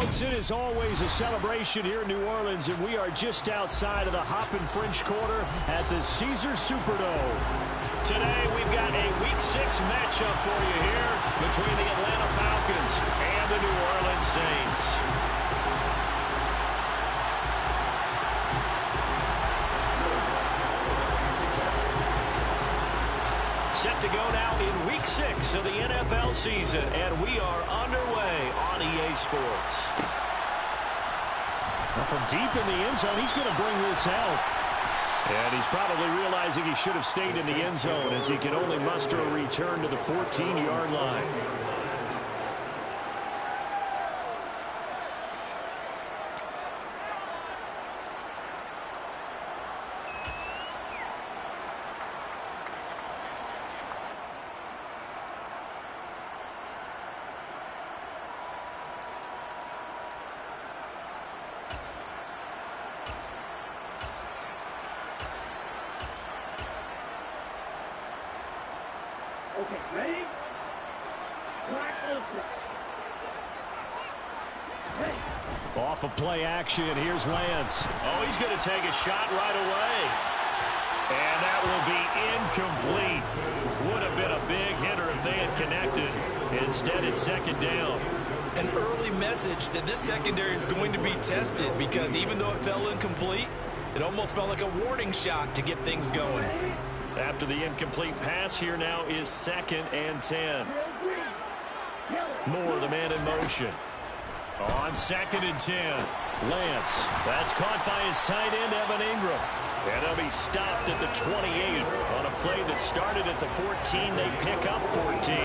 Folks, it is always a celebration here in New Orleans, and we are just outside of the Hoppin' French Quarter at the Caesars Superdome. Today, we've got a Week 6 matchup for you here between the Atlanta Falcons and the New Orleans Saints. Set to go now in Week 6 of the NFL season, and we are underway on EA Sports. Now from deep in the end zone, he's going to bring this out. And he's probably realizing he should have stayed in the end zone as he can only muster a return to the 14-yard line. Okay, ready? Off of play action, here's Lance. Oh, he's going to take a shot right away. And that will be incomplete. Would have been a big hitter if they had connected. Instead, it's second down. An early message that this secondary is going to be tested because even though it fell incomplete, it almost felt like a warning shot to get things going. After the incomplete pass, here now is 2nd and 10. Moore, the man in motion. On 2nd and 10. Lance. That's caught by his tight end, Evan Ingram. And he'll be stopped at the 28 on a play that started at the 14. They pick up 14.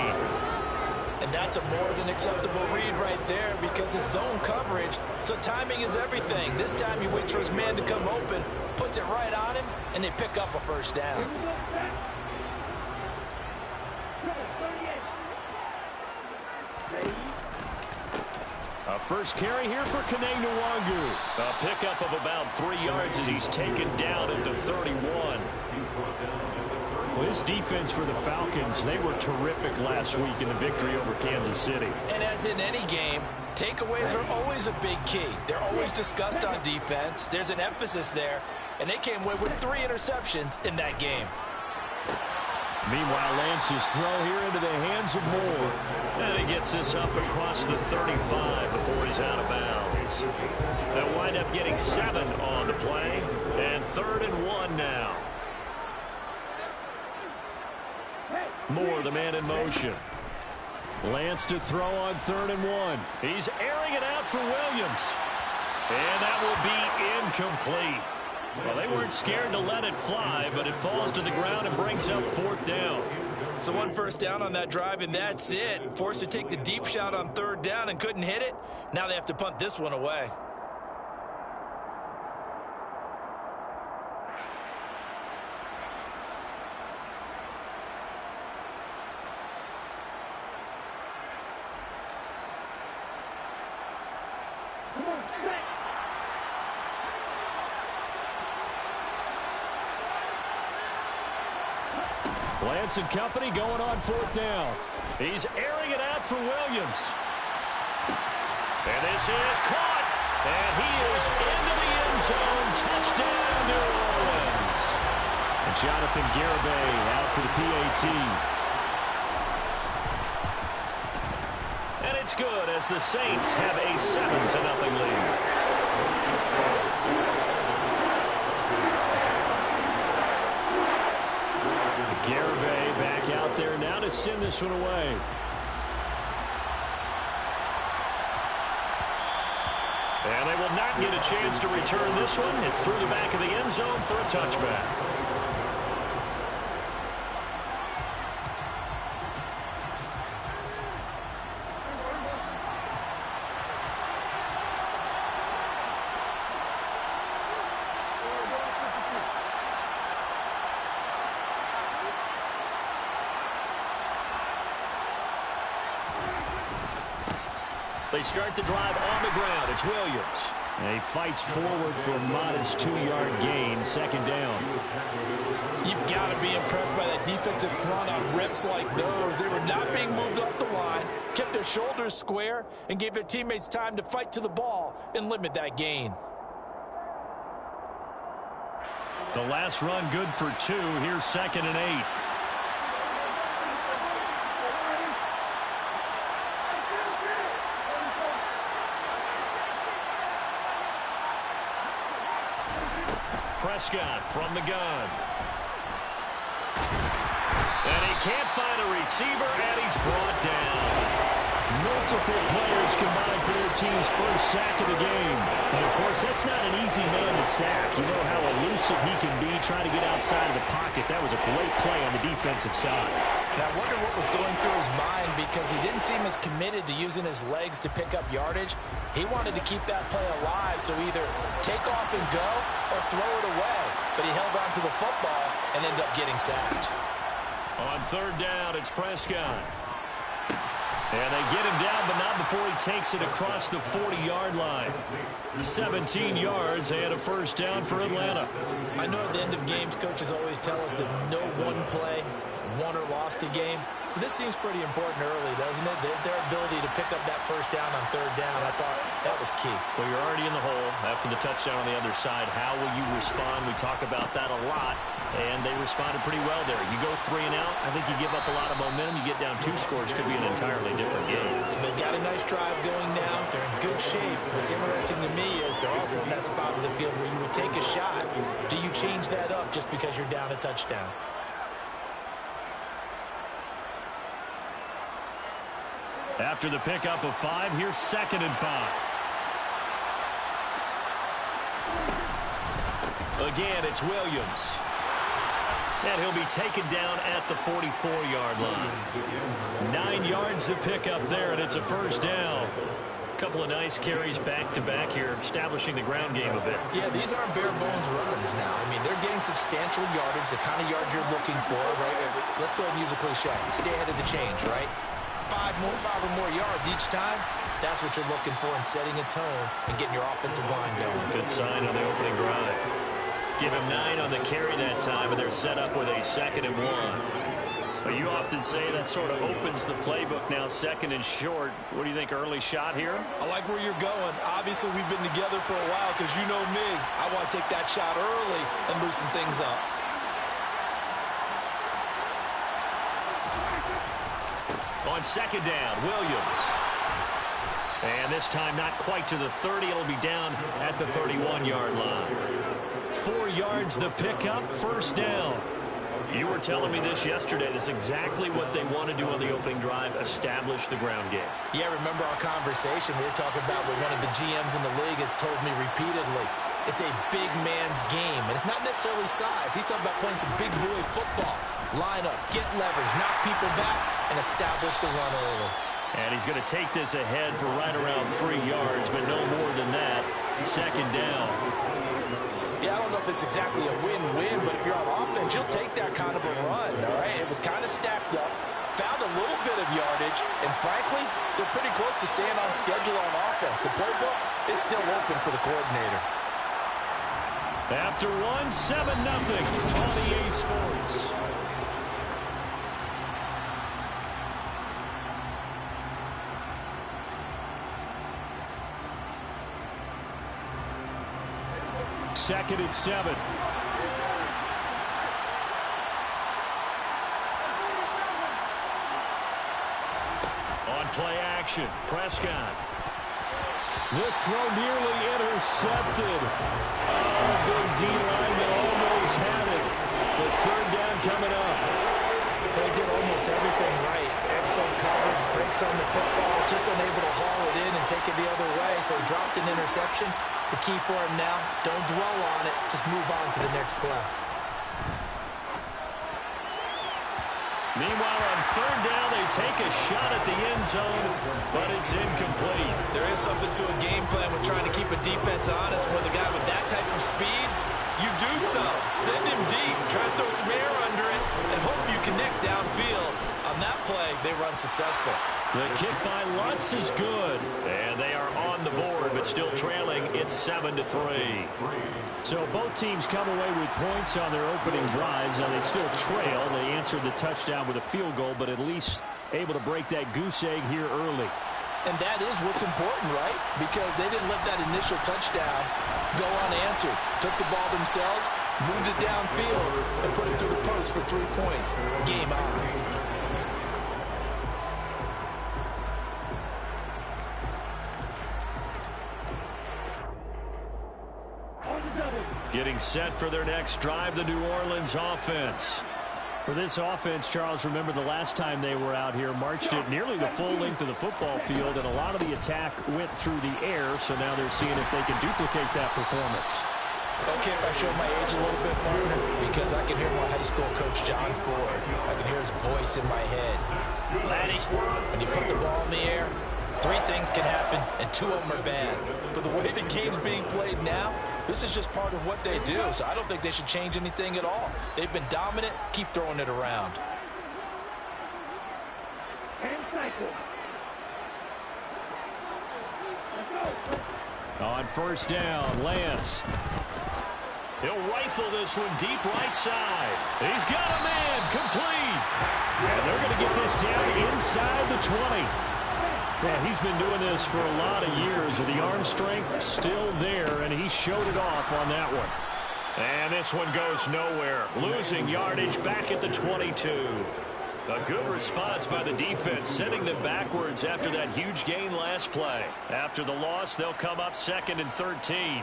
And that's a more than acceptable read right there because it's zone coverage, so timing is everything. This time he waits for his man to come open, puts it right on him, and they pick up a first down. A first carry here for Kene Nwangu. A pickup of about 3 yards as he's taken down at the 31. Well, this defense for the Falcons, they were terrific last week in the victory over Kansas City. And as in any game, takeaways are always a big key. They're always discussed on defense. There's an emphasis there, and they came away with 3 interceptions in that game. Meanwhile, Lance's throw here into the hands of Moore. And he gets this up across the 35 before he's out of bounds. They'll wind up getting 7 on the play, and 3rd and 1 now. Moore, the man in motion. Lance to throw on 3rd and 1. He's airing it out for Williams. And that will be incomplete. Well, they weren't scared to let it fly, but it falls to the ground and brings up 4th down. So 1 first down on that drive, and that's it. Forced to take the deep shot on 3rd down and couldn't hit it. Now they have to punt this one away. Lance and company going on 4th down. He's airing it out for Williams. And this is caught. And he is into the end zone. Touchdown, New Orleans. And Jonathan Garibay out for the PAT. And it's good as the Saints have a 7-0 lead. Garibay back out there now to send this one away. And they will not get a chance to return this one. It's through the back of the end zone for a touchback. They start the drive on the ground. It's Williams. And he fights forward for a modest 2-yard gain, second down. You've got to be impressed by that defensive front on rips like those. They were not being moved off the line, kept their shoulders square, and gave their teammates time to fight to the ball and limit that gain. The last run good for 2. Here's 2nd and 8. Prescott from the gun. And he can't find a receiver, and he's brought down. Multiple players combined for their team's first sack of the game. And, of course, that's not an easy man to sack. You know how elusive he can be trying to get outside of the pocket. That was a great play on the defensive side. Now, I wonder what was going through his mind, because he didn't seem as committed to using his legs to pick up yardage. He wanted to keep that play alive, so either take off and go or throw it away. But he held on to the football and ended up getting sacked. On 3rd down, it's Prescott. And they get him down, but not before he takes it across the 40-yard line. 17 yards and a first down for Atlanta. I know at the end of games, coaches always tell us that no one play won or lost a game. This seems pretty important early, doesn't it? Their ability to pick up that first down on 3rd down, I thought that was key. Well, you're already in the hole after the touchdown on the other side. How will you respond? We talk about that a lot, and they responded pretty well there. You go 3 and out, I think you give up a lot of momentum. You get down 2 scores, could be an entirely different game. So they've got a nice drive going now. They're in good shape. What's interesting to me is they're also in that spot of the field where you would take a shot. Do you change that up just because you're down a touchdown? After the pickup of 5, here's 2nd and 5. Again, it's Williams. And he'll be taken down at the 44-yard line. 9 yards to pick up there, and it's a first down. Couple of nice carries back-to-back here, establishing the ground game a bit. Yeah, these aren't bare-bones runs now. I mean, they're getting substantial yardage, the kind of yards you're looking for, right? Let's go ahead and use a cliche. Stay ahead of the change, right? 5 or more yards each time, that's what you're looking for in setting a tone and getting your offensive line going. Good sign on the opening drive. Give him 9 on the carry that time, and they're set up with a 2nd and 1. But you often say that sort of opens the playbook now, 2nd and short. What do you think, early shot here? I like where you're going. Obviously, we've been together for a while because you know me. I want to take that shot early and loosen things up. On 2nd down, Williams. And this time not quite to the 30. It'll be down at the 31-yard line. 4 yards the pickup, first down. You were telling me this yesterday. This is exactly what they want to do on the opening drive, establish the ground game. Yeah, remember our conversation. We were talking about what one of the GMs in the league has told me repeatedly. It's a big man's game, and it's not necessarily size. He's talking about playing some big boy football. Line up, get leverage, knock people back, and establish the run early. And he's going to take this ahead for right around 3 yards, but no more than that. 2nd down. Yeah, I don't know if it's exactly a win-win, but if you're on offense, you'll take that kind of a run, all right? It was kind of stacked up, found a little bit of yardage, and frankly, they're pretty close to staying on schedule on offense. The playbook is still open for the coordinator. After 1, 7-0 on EA Sports. Second and 7. On play action, Prescott. This throw nearly intercepted. Oh, good D-line that almost had it. But 3rd down coming up. They did almost everything right. Excellent coverage, breaks on the football, just unable to haul it in and take it the other way. So he dropped an interception. The key for him now, don't dwell on it. Just move on to the next play. Meanwhile, on 3rd down, they take a shot at the end zone, but it's incomplete. There is something to a game plan when trying to keep a defense honest. With a guy with that type of speed, you do so. Send him deep, try to throw some air under it, and hope you connect downfield. On that play, they run successful. The kick by Lutz is good. And they are on the board, but still trailing. It's 7-3. So both teams come away with points on their opening drives. Now they still trail. They answered the touchdown with a field goal, but at least able to break that goose egg here early. And that is what's important, right? Because they didn't let that initial touchdown go unanswered. Took the ball themselves, moved it downfield, and put it through the post for 3 points. Game on. Getting set for their next drive, the New Orleans offense. For this offense, Charles, remember the last time they were out here, marched it nearly the full length of the football field, and a lot of the attack went through the air, so now they're seeing if they can duplicate that performance. Okay, if I show my age a little bit, partner, because I can hear my high school coach, John Ford. I can hear his voice in my head. Laddie, when you put the ball in the air, 3 things can happen, and 2 of them are bad. But the way the game's being played now, this is just part of what they do, so I don't think they should change anything at all. They've been dominant. Keep throwing it around. On first down, Lance. He'll rifle this one deep right side. He's got a man, complete. And they're going to get this down inside the 20. Yeah, he's been doing this for a lot of years, with the arm strength still there, and he showed it off on that one. And this one goes nowhere. Losing yardage back at the 22. A good response by the defense, sending them backwards after that huge gain last play. After the loss, they'll come up 2nd and 13.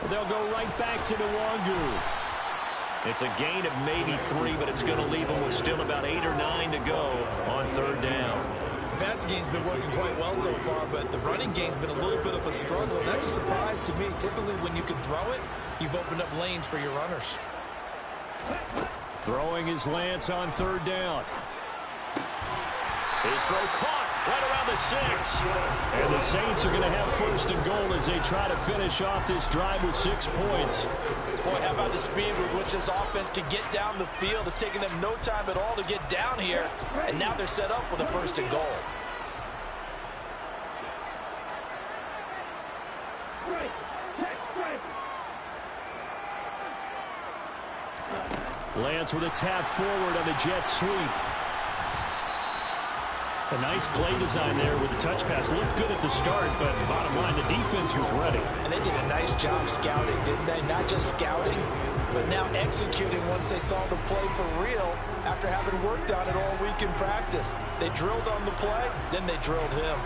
They'll go right back to Nwangu. It's a gain of maybe 3, but it's going to leave them with still about 8 or 9 to go on 3rd down. The passing game's been working quite well so far, but the running game's been a little bit of a struggle. And that's a surprise to me. Typically, when you can throw it, you've opened up lanes for your runners. Throwing is Lance on 3rd down. His throw caught right around the 6. And the Saints are going to have 1st and goal as they try to finish off this drive with 6 points. Boy, how about the speed with which this offense can get down the field? It's taken them no time at all to get down here. And now they're set up with a 1st and goal. Lance with a tap forward on the jet sweep. A nice play design there with the touch pass. Looked good at the start, but bottom line, the defense was ready. And they did a nice job scouting, didn't they? Not just scouting, but now executing once they saw the play for real after having worked on it all week in practice. They drilled on the play, then they drilled him.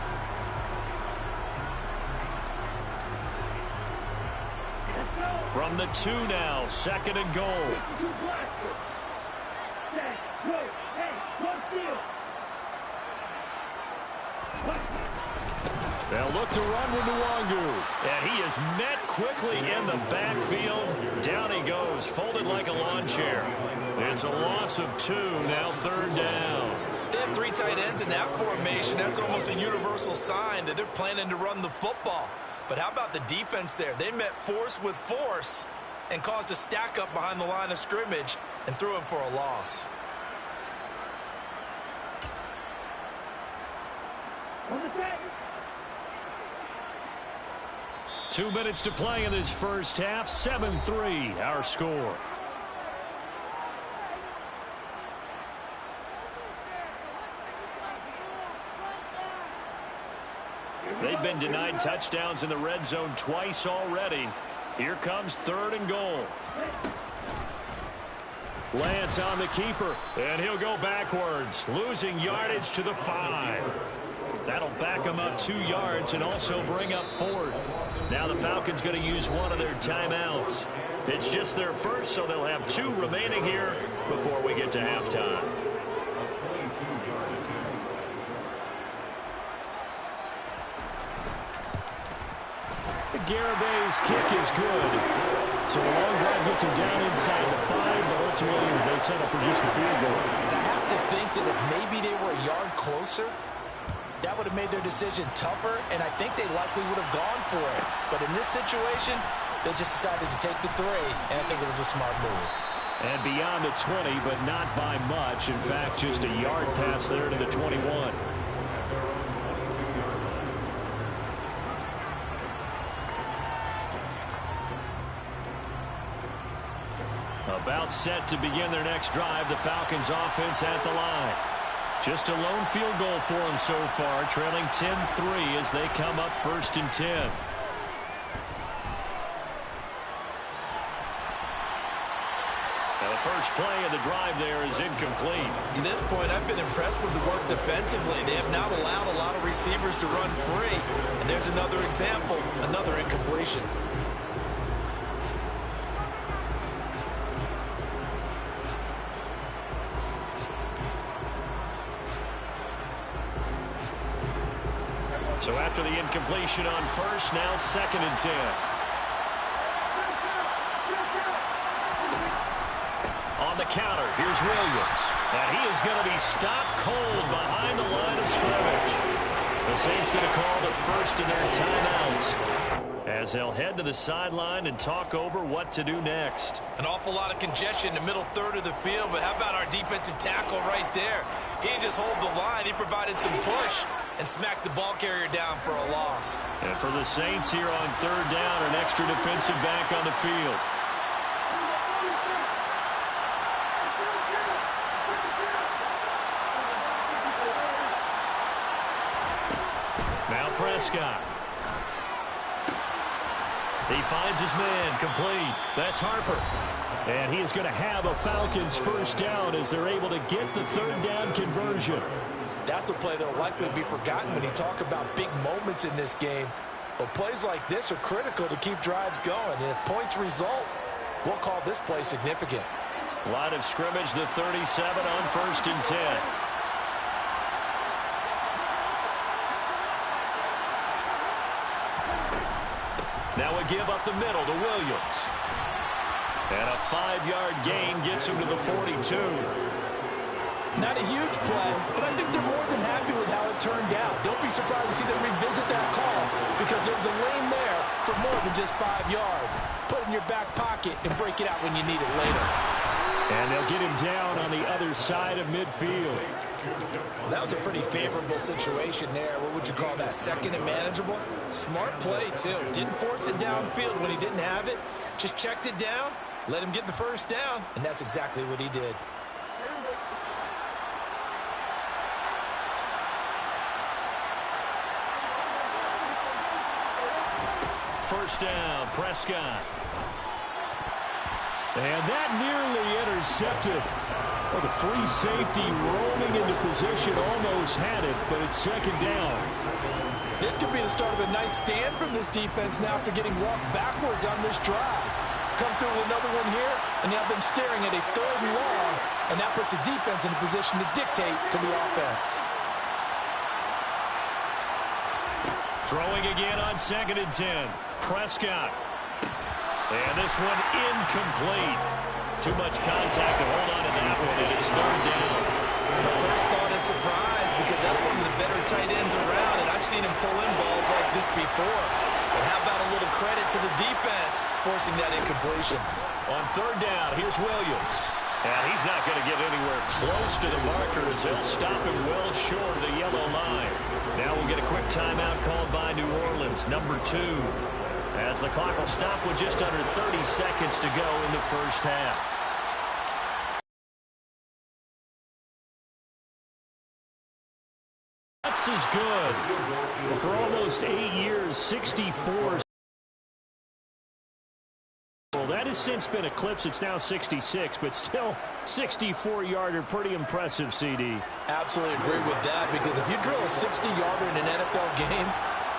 From the 2 now, 2nd and goal. They'll look to run with Nwangu. And he is met quickly in the backfield. Down he goes, folded like a lawn chair. It's a loss of 2, now 3rd down. They have 3 tight ends in that formation. That's almost a universal sign that they're planning to run the football. But how about the defense there? They met force with force and caused a stack up behind the line of scrimmage and threw him for a loss. On the set. 2 minutes to play in this first half. 7-3, our score. They've been denied touchdowns in the red zone twice already. Here comes 3rd and goal. Lance on the keeper, and he'll go backwards, losing yardage to the 5. That'll back him up 2 yards and also bring up 4th. Now the Falcons going to use one of their timeouts. It's just their first, so they'll have 2 remaining here before we get to halftime. Garabay's kick is good. So the long drive gets him down inside the 5, but ultimately they settle for just the field goal. I have to think that if maybe they were a yard closer, That would have made their decision tougher, and I think they likely would have gone for it. But in this situation, they just decided to take the 3, and I think it was a smart move. And beyond the 20, but not by much. In fact, just a yard pass there to the 21. About set to begin their next drive. The Falcons offense at the line. Just a lone field goal for them so far, trailing 10-3 as they come up 1st and 10. Now the first play of the drive there is incomplete. To this point, I've been impressed with the work defensively. They have not allowed a lot of receivers to run free. And there's another example, another incompletion. So after the incompletion on first, now 2nd and 10. On the counter, here's Williams. And he is going to be stopped cold behind the line of scrimmage. The Saints going to call the first of their timeouts as they'll head to the sideline and talk over what to do next. An awful lot of congestion in the middle third of the field, but how about our defensive tackle right there? He didn't just hold the line, he provided some push and smacked the ball carrier down for a loss. And for the Saints here on 3rd down, an extra defensive back on the field. Now Prescott. He finds his man, complete. That's Harper. And he is going to have a Falcons first down as they're able to get the 3rd down conversion. That's a play that will likely be forgotten when you talk about big moments in this game. But plays like this are critical to keep drives going. And if points result, we'll call this play significant. Line of scrimmage, the 37 on 1st and 10. Now a give up the middle to Williams. And a 5-yard gain gets him to the 42. Not a huge play, but I think they're more than happy with how it turned out. Don't be surprised to see them revisit that call because there's a lane there for more than just 5 yards. Put it in your back pocket and break it out when you need it later. And they'll get him down on the other side of midfield. Well, that was a pretty favorable situation there. What would you call that? 2nd and manageable? Smart play, too. Didn't force it downfield when he didn't have it. Just checked it down, let him get the first down, and that's exactly what he did. First down, Prescott. And that nearly intercepted. Well, the free safety rolling into position almost had it, but it's 2nd down. This could be the start of a nice stand from this defense now after getting walked backwards on this drive. Come through with another one here, and you have them staring at a 3rd and long, and that puts the defense in a position to dictate to the offense. Throwing again on 2nd and 10. Prescott. And this one incomplete. Too much contact to hold on to that one, and it's 3rd down. My first thought is surprise because that's one of the better tight ends around, and I've seen him pull in balls like this before. But how about a little credit to the defense forcing that incompletion? On 3rd down, here's Williams. And he's not going to get anywhere close to the marker as they'll stop him well short of the yellow line. Now we'll get a quick timeout called by New Orleans, number 2. As the clock will stop with just under 30 seconds to go in the first half. That's as good. For almost 8 years, 64. Well, that has since been eclipsed. It's now 66, but still 64-yarder. Pretty impressive, CD. Absolutely agree with that because if you drill a 60-yarder in an NFL game,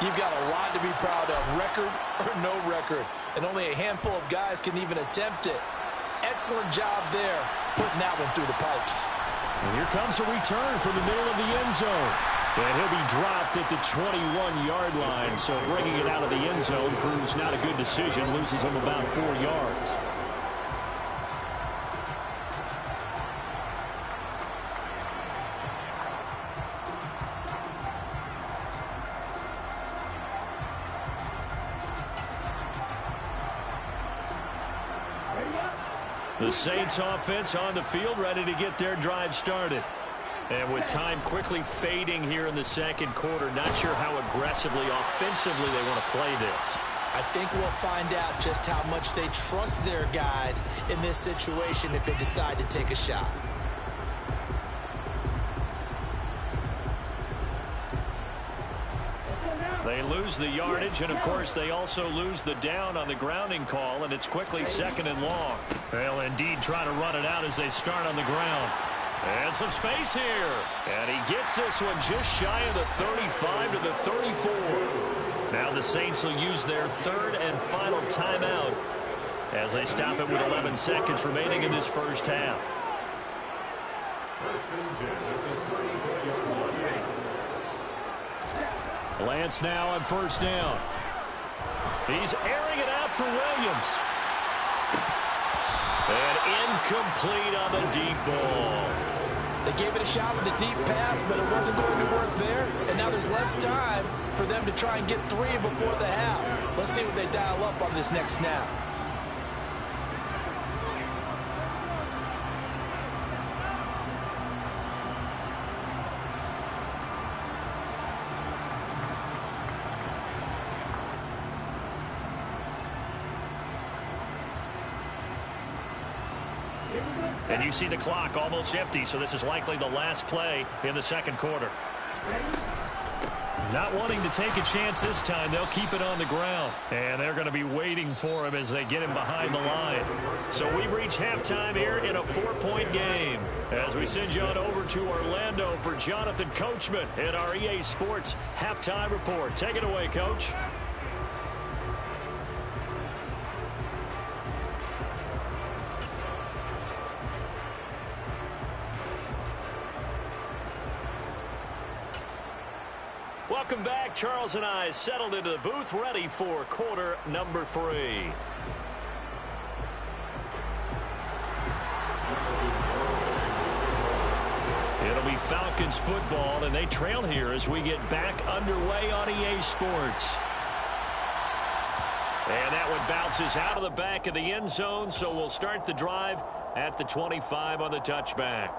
you've got a lot to be proud of, record or no record. And only a handful of guys can even attempt it. Excellent job there, putting that one through the pipes. And here comes a return from the middle of the end zone. And he'll be dropped at the 21-yard line, so bringing it out of the end zone proves not a good decision, loses him about 4 yards. The Saints offense on the field, ready to get their drive started. And with time quickly fading here in the second quarter, not sure how aggressively, offensively they want to play this. I think we'll find out just how much they trust their guys in this situation if they decide to take a shot. They lose the yardage, and of course they also lose the down on the grounding call, and it's quickly second and long. They'll indeed try to run it out as they start on the ground. And some space here. And he gets this one just shy of the 35 to the 34. Now the Saints will use their third and final timeout as they stop it with 11 seconds remaining in this first half. Lance now on first down. He's airing it out for Williams. And incomplete on the deep ball. They gave it a shot with the deep pass, but it wasn't going to work there. And now there's less time for them to try and get three before the half. Let's see what they dial up on this next snap. And you see the clock almost empty, so this is likely the last play in the second quarter. Not wanting to take a chance this time, they'll keep it on the ground. And they're going to be waiting for him as they get him behind the line. So we've reached halftime here in a 4-point game. As we send you on over to Orlando for Jonathan Coachman in our EA Sports Halftime Report. Take it away, Coach. Welcome back. Charles and I settled into the booth, ready for quarter number 3. It'll be Falcons football, and they trail here as we get back underway on EA Sports. And that one bounces out of the back of the end zone, so we'll start the drive at the 25 on the touchback.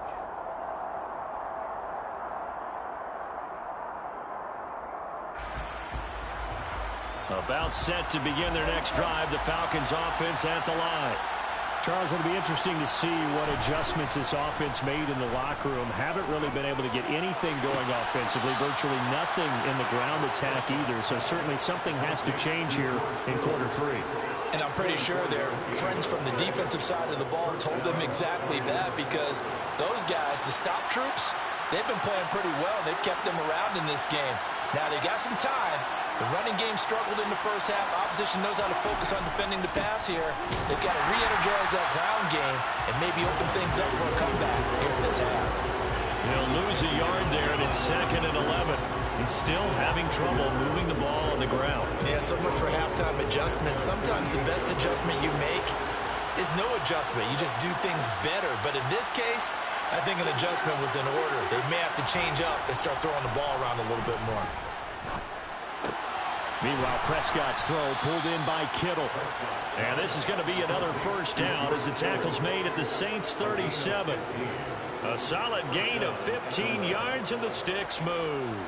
About set to begin their next drive, the Falcons offense at the line. Charles, it'll be interesting to see what adjustments this offense made in the locker room. Haven't really been able to get anything going offensively, virtually nothing in the ground attack either. So certainly something has to change here in quarter 3. And I'm pretty sure their friends from the defensive side of the ball told them exactly that, because those guys, the stop troops, they've been playing pretty well. They've kept them around in this game. Now they got some time. The running game struggled in the first half. Opposition knows how to focus on defending the pass here. They've got to re-energize that ground game and maybe open things up for a comeback here in this half. He'll lose a yard there, and it's 2nd and 11. He's still having trouble moving the ball on the ground. Yeah, so much for halftime adjustment. Sometimes the best adjustment you make is no adjustment. You just do things better. But in this case, I think an adjustment was in order. They may have to change up and start throwing the ball around a little bit more. Meanwhile, Prescott's throw pulled in by Kittle. And this is going to be another first down as the tackle's made at the Saints' 37. A solid gain of 15 yards, and the sticks move.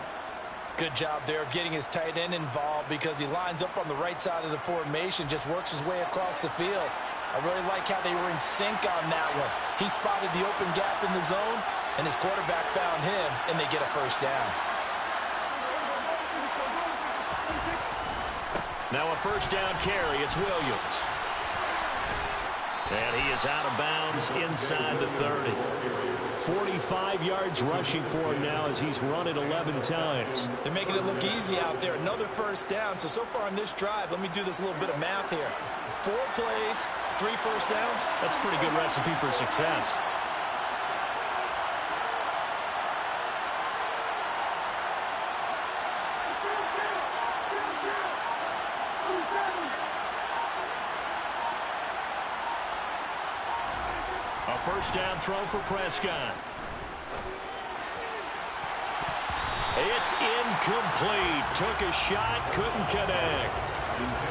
Good job there of getting his tight end involved, because he lines up on the right side of the formation, just works his way across the field. I really like how they were in sync on that one. He spotted the open gap in the zone, and his quarterback found him, and they get a first down. Now a first down carry. It's Williams. And he is out of bounds inside the 30. 45 yards rushing for him now as he's run it 11 times. They're making it look easy out there. Another first down. So far on this drive, let me do this little bit of math here. 4 plays, 3 first downs. That's a pretty good recipe for success. A first down throw for Prescott. It's incomplete. Took a shot, couldn't connect.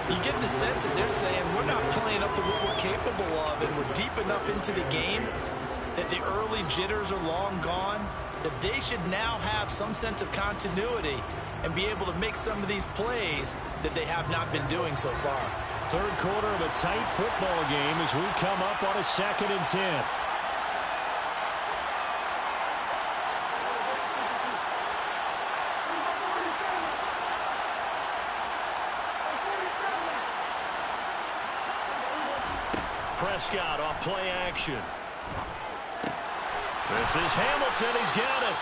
You get the sense that they're saying we're not playing up to what we're capable of, and we're deep enough into the game that the early jitters are long gone, that they should now have some sense of continuity and be able to make some of these plays that they have not been doing so far. Third quarter of a tight football game as we come up on a 2nd and 10. Prescott off play action. This is Hamilton. He's got it.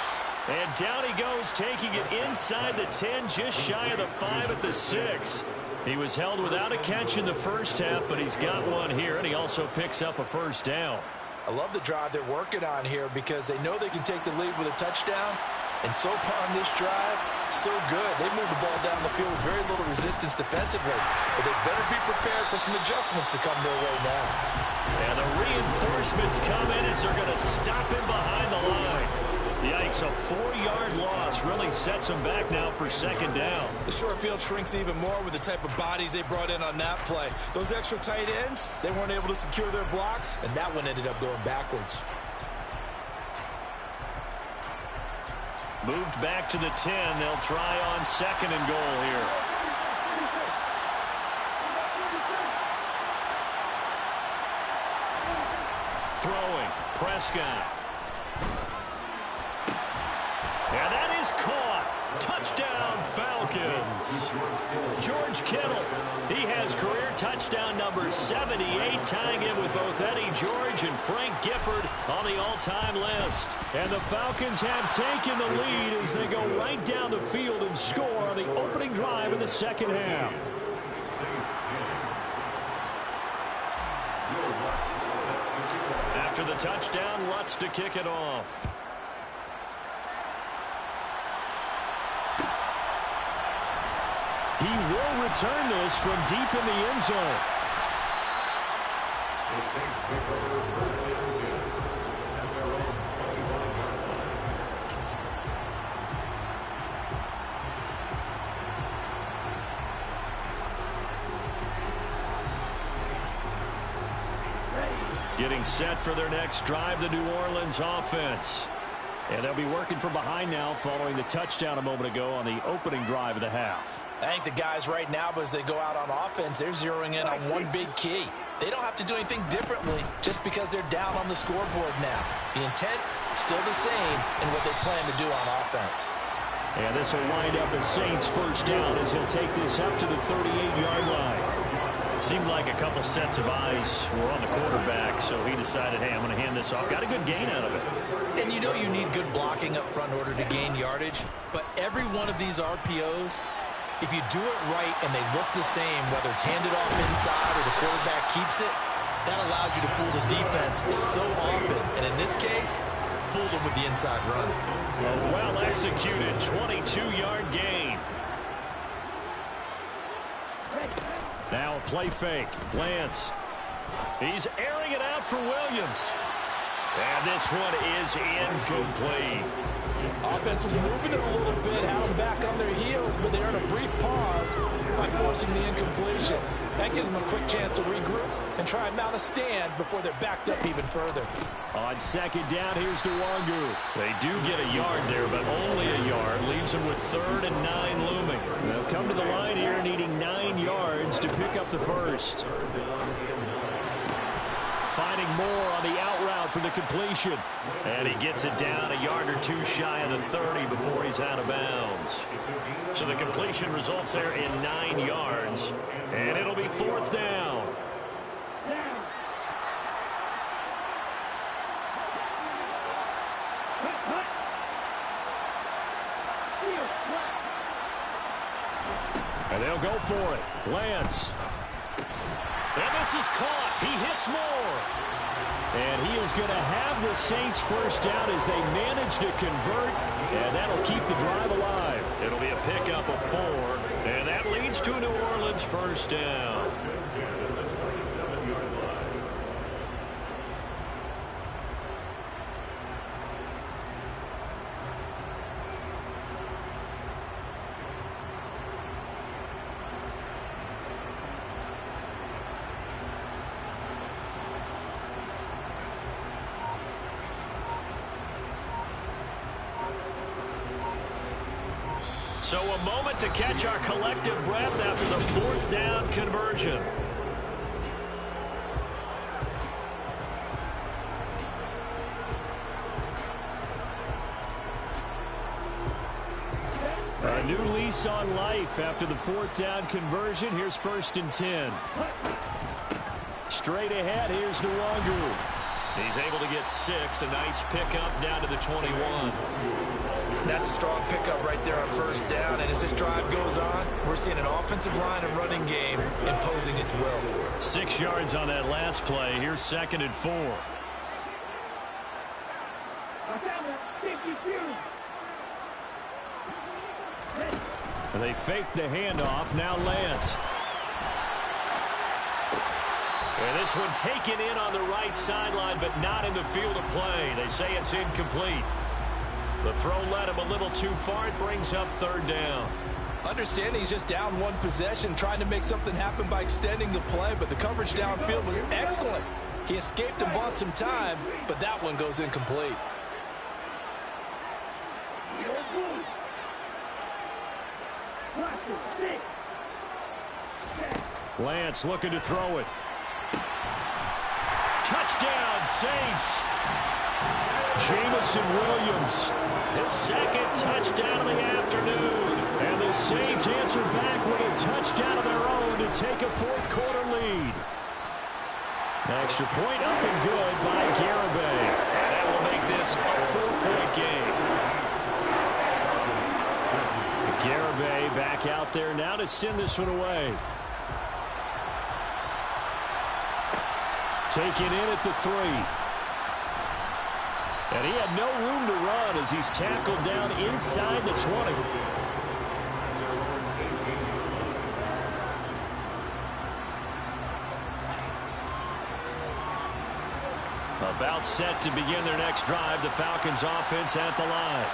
And down he goes, taking it inside the 10, just shy of the 5 at the 6. He was held without a catch in the first half, but he's got one here, and he also picks up a first down. I love the drive they're working on here because they know they can take the lead with a touchdown. And so far on this drive, so good. They moved the ball down the field with very little resistance defensively. But they better be prepared for some adjustments to come their way now. And the reinforcements come in as they're going to stop him behind the line. Yikes, a 4-yard loss really sets them back now for 2nd down. The short field shrinks even more with the type of bodies they brought in on that play. Those extra tight ends, they weren't able to secure their blocks, and that one ended up going backwards. Moved back to the 10. They'll try on 2nd and goal here. Throwing, Prescott. And that is caught. Touchdown, Falcons. George Kittle, he has career touchdown number 78, tying it with both Eddie George and Frank Gifford on the all-time list. And the Falcons have taken the lead as they go right down the field and score on the opening drive in the 2nd half. After the touchdown, Lutz to kick it off. He will return this from deep in the end zone. The Saints take over 1st and 10 at their own 21-yard line. Getting set for their next drive, the New Orleans offense. And they'll be working from behind now following the touchdown a moment ago on the opening drive of the half. I think the guys right now, as they go out on offense, they're zeroing in on one big key. They don't have to do anything differently just because they're down on the scoreboard now. The intent is still the same in what they plan to do on offense. And this will wind up as Saints first down as he'll take this up to the 38-yard line. Seemed like a couple sets of eyes were on the quarterback, so he decided, hey, I'm going to hand this off. Got a good gain out of it. And you know you need good blocking up front in order to gain yardage, but every one of these RPOs, if you do it right and they look the same, whether it's handed off inside or the quarterback keeps it, that allows you to fool the defense so often. And in this case, fooled them with the inside run. A well-executed 22-yard gain. Now a play fake. Lance. He's airing it out for Williams. And this one is incomplete. Offense was moving it a little bit, had them back on their heels, but they earned a brief pause by forcing the incompletion. That gives them a quick chance to regroup and try and mount a stand before they're backed up even further. On 2nd down, here's Nwangu. They do get a yard there, but only a yard. Leaves them with 3rd and 9 looming. They'll come to the line here needing 9 yards to pick up the first. Finding more on the out route for the completion. And he gets it down a yard or two shy of the 30 before he's out of bounds. So the completion results there in 9 yards. And it'll be 4th down. And they'll go for it. Lance. And this is caught. He hits more. And he is going to have the Saints first down as they manage to convert. And that'll keep the drive alive. It'll be a pickup of 4. And that leads to a New Orleans first down. So a moment to catch our collective breath after the fourth down conversion. A new lease on life after the fourth down conversion. Here's 1st and 10. Straight ahead, here's Nwangu. He's able to get 6. A nice pickup down to the 21. That's a strong pickup right there on 1st down. And as this drive goes on, we're seeing an offensive line and running game imposing its will. 6 yards on that last play. Here's 2nd and 4. And they fake the handoff. Now Lance. And this one taken in on the right sideline, but not in the field of play. They say it's incomplete. The throw led him a little too far. It brings up 3rd down. Understanding he's just down one possession, trying to make something happen by extending the play, but the coverage downfield was excellent. He escaped and bought some time, but that one goes incomplete. Lance looking to throw it. Touchdown, Saints. Jamison Williams. His 2nd touchdown of the afternoon. And the Saints answer back with a touchdown of their own to take a fourth-quarter lead. Extra point up and good by Garibay. And that will make this a 4-point game. Garibay back out there now to send this one away. Taken in at the 3. And he had no room to run as he's tackled down inside the 20. About set to begin their next drive, the Falcons offense at the line.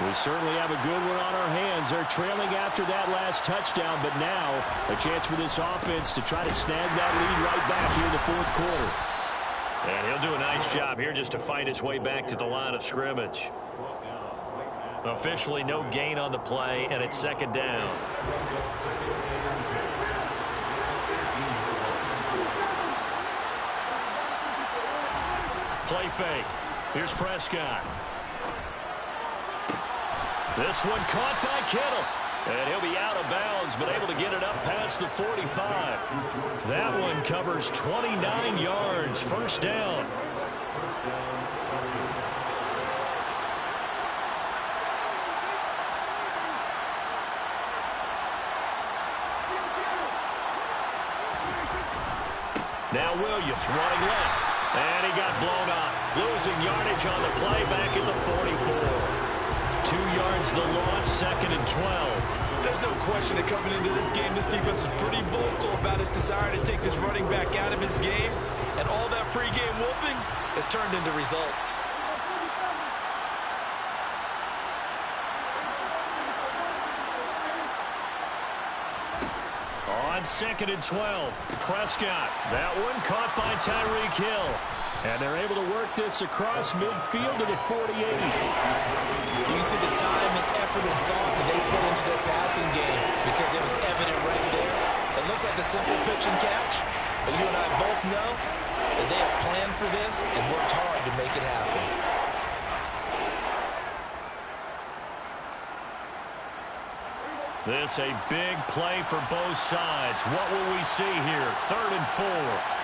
We certainly have a good one on our hands. They're trailing after that last touchdown, but now a chance for this offense to try to snag that lead right back here in the fourth quarter. And he'll do a nice job here just to fight his way back to the line of scrimmage. Officially no gain on the play, and it's 2nd down. Play fake. Here's Prescott. This one caught by Kittle. And he'll be out of bounds, but able to get it up past the 45. That one covers 29 yards. 1st down. Now Williams running left. And he got blown up. Losing yardage on the play back at the 44. 2 yards the loss, 2nd and 12. There's no question that coming into this game, this defense is pretty vocal about its desire to take this running back out of his game. And all that pregame wolfing has turned into results. On 2nd and 12, Prescott. That one caught by Tyreek Hill. And they're able to work this across midfield to the 48. You can see the time and effort and thought that they put into their passing game because it was evident right there. It looks like a simple pitch and catch, but you and I both know that they have planned for this and worked hard to make it happen. This a big play for both sides. What will we see here? 3rd and 4.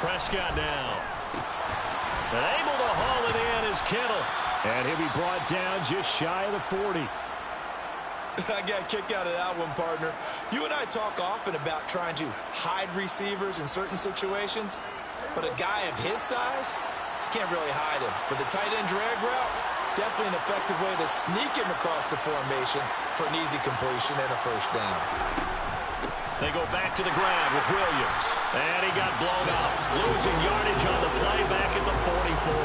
Prescott now. And able to haul it in is Kittle. And he'll be brought down just shy of the 40. I got a kick out of that one, partner. You and I talk often about trying to hide receivers in certain situations, but a guy of his size can't really hide him. But the tight end drag route, definitely an effective way to sneak him across the formation for an easy completion and a 1st down. They go back to the grab with Williams. And he got blown up. Losing yardage on the play back at the 44.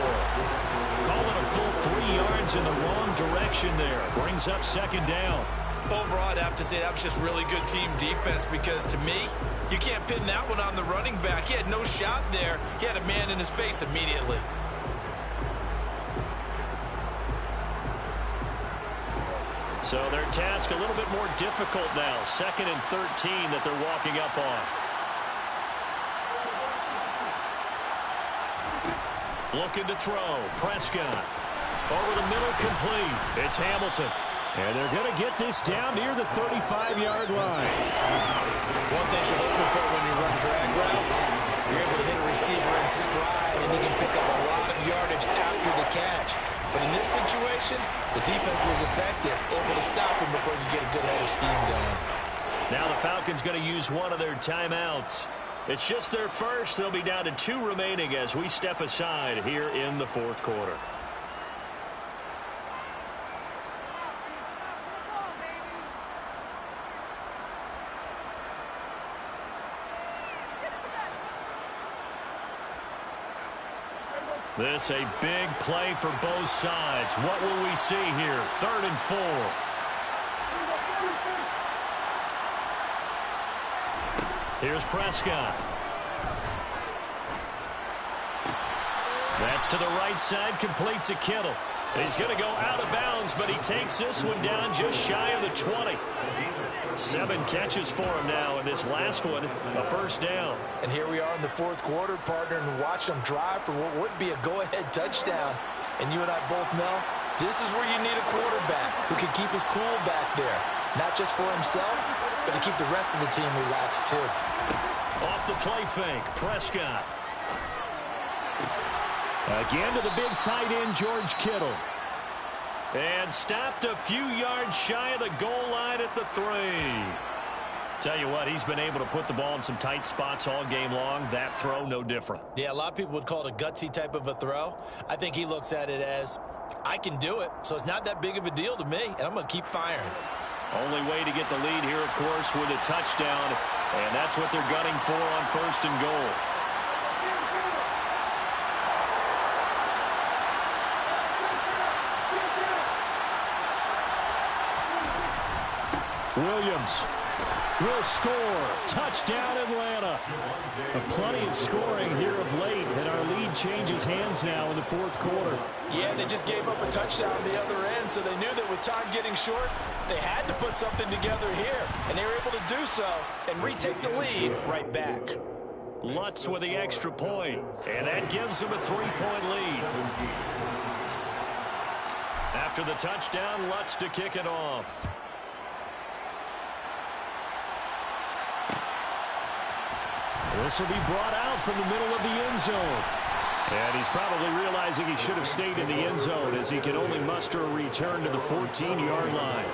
Calling a full 3 yards in the wrong direction there. Brings up 2nd down. Overall, I'd have to say that was just really good team defense because, to me, you can't pin that one on the running back. He had no shot there. He had a man in his face immediately. So their task a little bit more difficult now. 2nd and 13 that they're walking up on. Looking to throw. Prescott. Over the middle, complete. It's Hamilton. And they're going to get this down near the 35-yard line. One thing you're hoping for when you run drag routes, you're able to hit a receiver in stride, and he can pick up a lot of yardage after the catch. But in this situation, the defense was effective, able to stop him before you get a good head of steam going. Now the Falcons going to use one of their timeouts. It's just their first. They'll be down to 2 remaining as we step aside here in the 4th quarter. This a big play for both sides. What will we see here? 3rd and 4. Here's Prescott. That's to the right side, complete to Kittle. He's going to go out of bounds, but he takes this one down just shy of the 20. 7 catches for him now, and this last one, a first down. And here we are in the 4th quarter, partner, and watch them drive for what would be a go-ahead touchdown. And you and I both know this is where you need a quarterback who can keep his cool back there. Not just for himself, but to keep the rest of the team relaxed, too. Off the play fake, Prescott. Again to the big tight end, George Kittle. And stopped a few yards shy of the goal line at the 3. Tell you what, he's been able to put the ball in some tight spots all game long. That throw, no different. Yeah, a lot of people would call it a gutsy type of a throw. I think he looks at it as, I can do it, so it's not that big of a deal to me, and I'm going to keep firing. Only way to get the lead here, of course, with a touchdown, and that's what they're gunning for on 1st and goal. Williams will score. Touchdown, Atlanta. Plenty of scoring here of late, and our lead changes hands now in the 4th quarter. Yeah, they just gave up a touchdown on the other end, so they knew that with time getting short, they had to put something together here, and they were able to do so and retake the lead right back. Lutz with the extra point, and that gives them a 3-point lead. After the touchdown, Lutz to kick it off. This will be brought out from the middle of the end zone. And he's probably realizing he should have stayed in the end zone as he can only muster a return to the 14-yard line.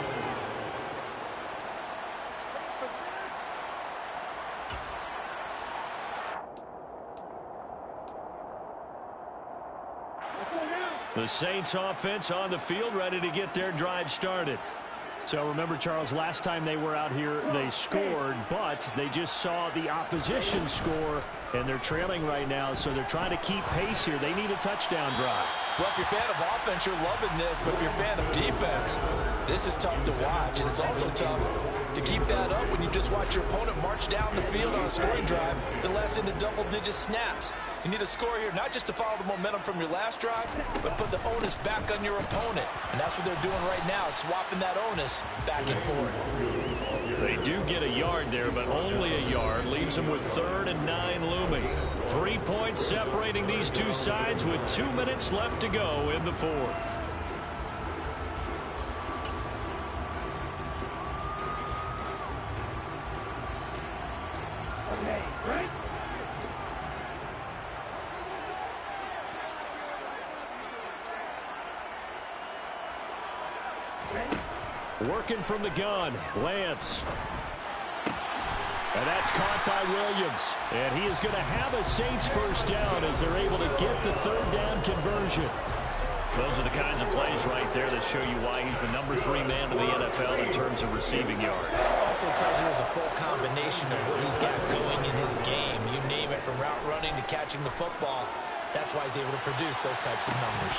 The Saints offense on the field, ready to get their drive started. So remember, Charles, last time they were out here, they scored, but they just saw the opposition score, and they're trailing right now, so they're trying to keep pace here. They need a touchdown drive. Well, if you're a fan of offense, you're loving this, but if you're a fan of defense, this is tough to watch, and it's also tough to keep that up when you just watch your opponent march down the field on a scoring drive that lasts into double-digit snaps. You need a score here, not just to follow the momentum from your last drive, but put the onus back on your opponent. And that's what they're doing right now, swapping that onus back and forth. They do get a yard there, but only a yard. Leaves them with 3rd and 9 looming. 3 points separating these two sides with 2 minutes left to go in the 4th. Okay, right? Working from the gun, Lance. And that's caught by Williams. And he is going to have a Saints first down as they're able to get the 3rd down conversion. Those are the kinds of plays right there that show you why he's the number 3 man in the NFL in terms of receiving yards. Also tells you there's a full combination of what he's got going in his game. You name it, from route running to catching the football. That's why he's able to produce those types of numbers.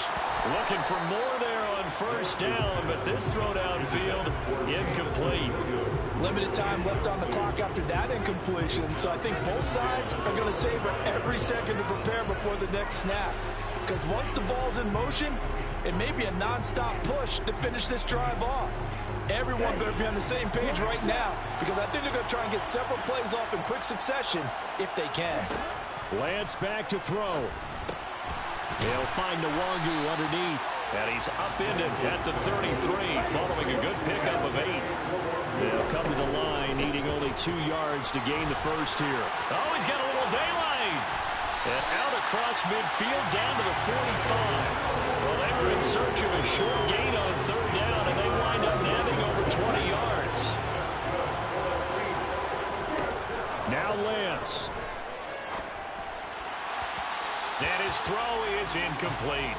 Looking for more there on on first down, but this throw downfield incomplete. Limited time left on the clock after that incompletion, so I think both sides are going to savor every second to prepare before the next snap. Because once the ball's in motion, it may be a non-stop push to finish this drive off. Everyone better be on the same page right now, because I think they're going to try and get several plays off in quick succession if they can. Lance back to throw. They'll find Nwangu underneath. And he's upended at the 33, following a good pickup of 8. They'll come to the line, needing only 2 yards to gain the first here. Oh, he's got a little daylight. And out across midfield, down to the 45. Well, they were in search of a short gain on third down, and they wind up nabbing over 20 yards. Now Lance. And his throw is incomplete.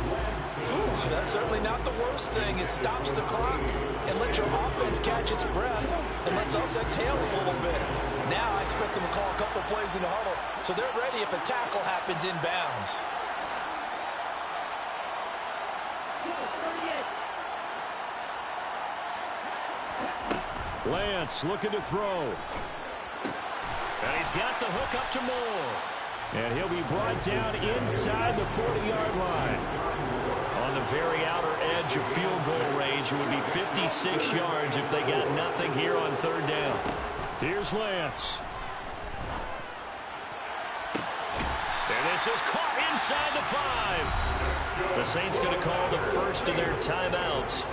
Ooh, that's certainly not the worst thing. It stops the clock and lets your offense catch its breath and lets us exhale a little bit. Now I expect them to call a couple plays in the huddle so they're ready if a tackle happens inbounds. Lance looking to throw. And he's got the hook up to Moore. And he'll be brought down inside the 40-yard line. On the very outer edge of field goal range, it would be 56 yards if they got nothing here on third down. Here's Lance. And this is caught inside the 5. The Saints going to call the first of their timeouts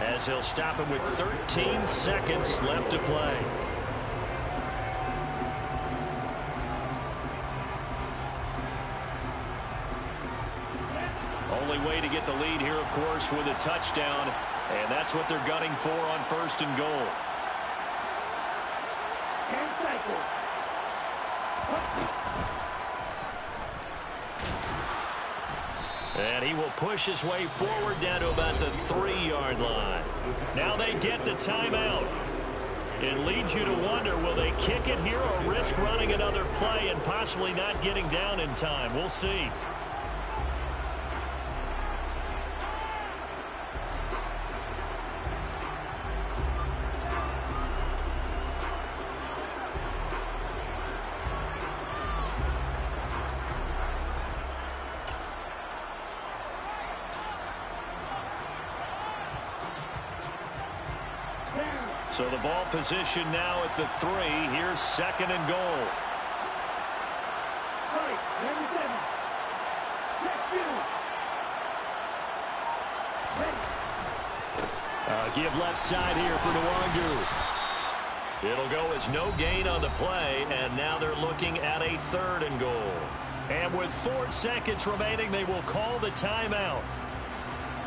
as he'll stop him with 13 seconds left to play. Only way to get the lead here, of course, with a touchdown, and that's what they're gunning for on first and goal. And he will push his way forward down to about the 3-yard line. Now they get the timeout. It leads you to wonder, will they kick it here or risk running another play and possibly not getting down in time? We'll see. So the ball position now at the 3. Here's second and goal. Give left side here for Nwangu. It'll go as no gain on the play, and now they're looking at a third and goal. And with 4 seconds remaining, they will call the timeout.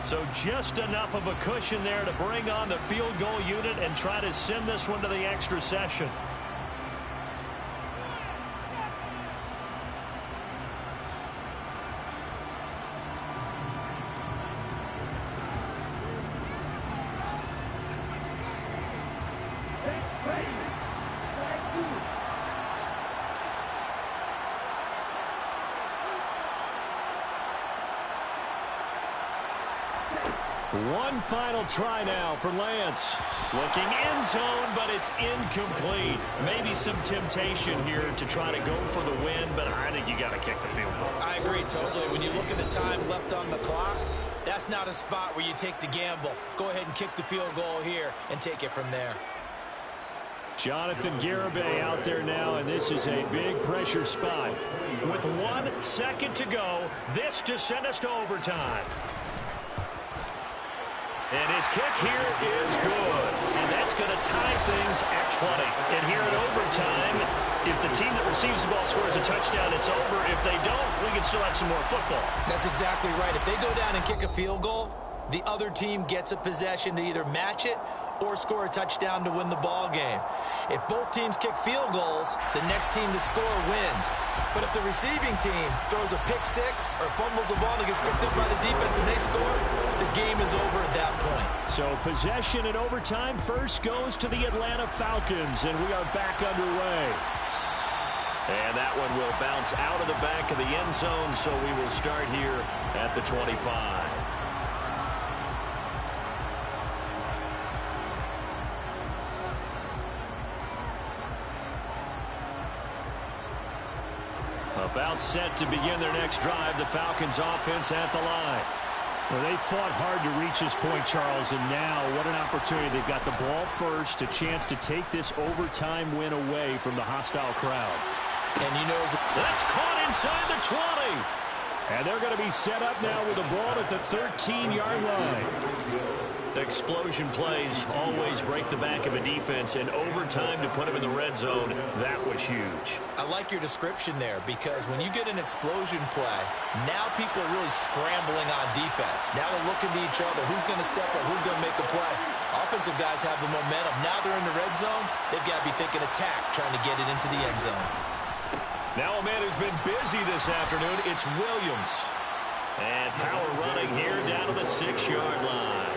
So just enough of a cushion there to bring on the field goal unit and try to send this one to the extra session. One final try now for Lance. Looking end zone, but it's incomplete. Maybe some temptation here to try to go for the win, but I think you got to kick the field goal. I agree totally. When you look at the time left on the clock, that's not a spot where you take the gamble. Go ahead and kick the field goal here and take it from there. Jonathan Garibay out there now, and this is a big pressure spot. With 1 second to go, this to send us to overtime. And his kick here is good. And that's going to tie things at 20. And here in overtime, if the team that receives the ball scores a touchdown, it's over. If they don't, we can still have some more football. That's exactly right. If they go down and kick a field goal, the other team gets a possession to either match it or score a touchdown to win the ball game. If both teams kick field goals, the next team to score wins. But if the receiving team throws a pick six or fumbles the ball and gets picked up by the defense and they score, the game is over at that point. So possession in overtime first goes to the Atlanta Falcons, and we are back underway. And that one will bounce out of the back of the end zone, so we will start here at the 25. About set to begin their next drive. The Falcons offense at the line. Well, they fought hard to reach this point, Charles, and now what an opportunity. They've got the ball first, a chance to take this overtime win away from the hostile crowd. And you know, that's caught inside the 20. And they're going to be set up now with the ball at the 13-yard line. Explosion plays always break the back of a defense, and overtime to put them in the red zone, that was huge. I like your description there, because when you get an explosion play, now people are really scrambling on defense. Now they're looking to each other. Who's going to step up? Who's going to make a play? Offensive guys have the momentum. Now they're in the red zone. They've got to be thinking attack, trying to get it into the end zone. Now a man who's been busy this afternoon, it's Williams. And power running here down to the 6-yard line.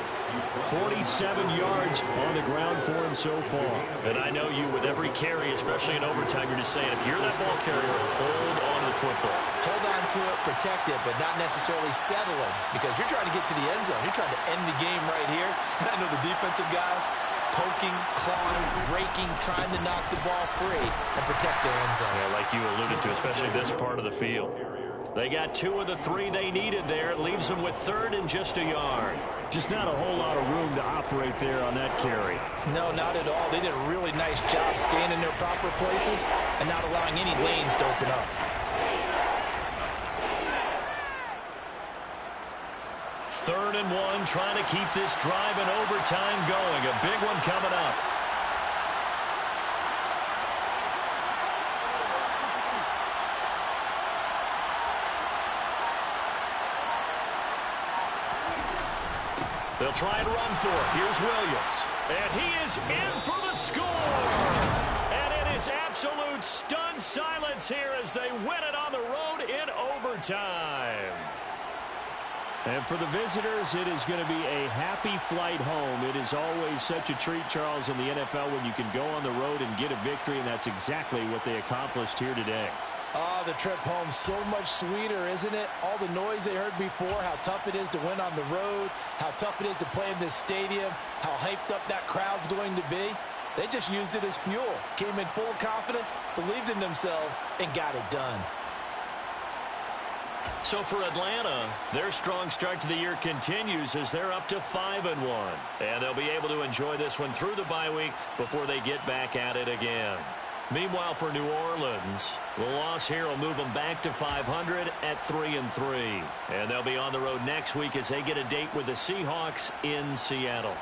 47 yards on the ground for him so far. And I know you, with every carry, especially in overtime, you're just saying, if you're that ball carrier, hold on to the football. Hold on to it, protect it, but not necessarily settling, because you're trying to get to the end zone. You're trying to end the game right here. And I know the defensive guys poking, clawing, raking, trying to knock the ball free and protect their end zone. Yeah, like you alluded to, especially this part of the field. They got 2 of the 3 they needed there. It leaves them with 3rd and just a yard. Just not a whole lot of room to operate there on that carry. No, not at all. They did a really nice job staying in their proper places and not allowing any lanes to open up. 3rd and 1, trying to keep this drive in overtime going. A big one coming up. They'll try and run for it. Here's Williams. And he is in for the score. And it is absolute stunned silence here as they win it on the road in overtime. And for the visitors, it is going to be a happy flight home. It is always such a treat, Charles, in the NFL when you can go on the road and get a victory, and that's exactly what they accomplished here today. Oh, the trip home so much sweeter, isn't it? All the noise they heard before, how tough it is to win on the road, how tough it is to play in this stadium, how hyped up that crowd's going to be. They just used it as fuel, came in full of confidence, believed in themselves, and got it done. So for Atlanta, their strong start to the year continues as they're up to 5-1. And they'll be able to enjoy this one through the bye week before they get back at it again. Meanwhile, for New Orleans, the loss here will move them back to 500 at 3-3. And they'll be on the road next week as they get a date with the Seahawks in Seattle.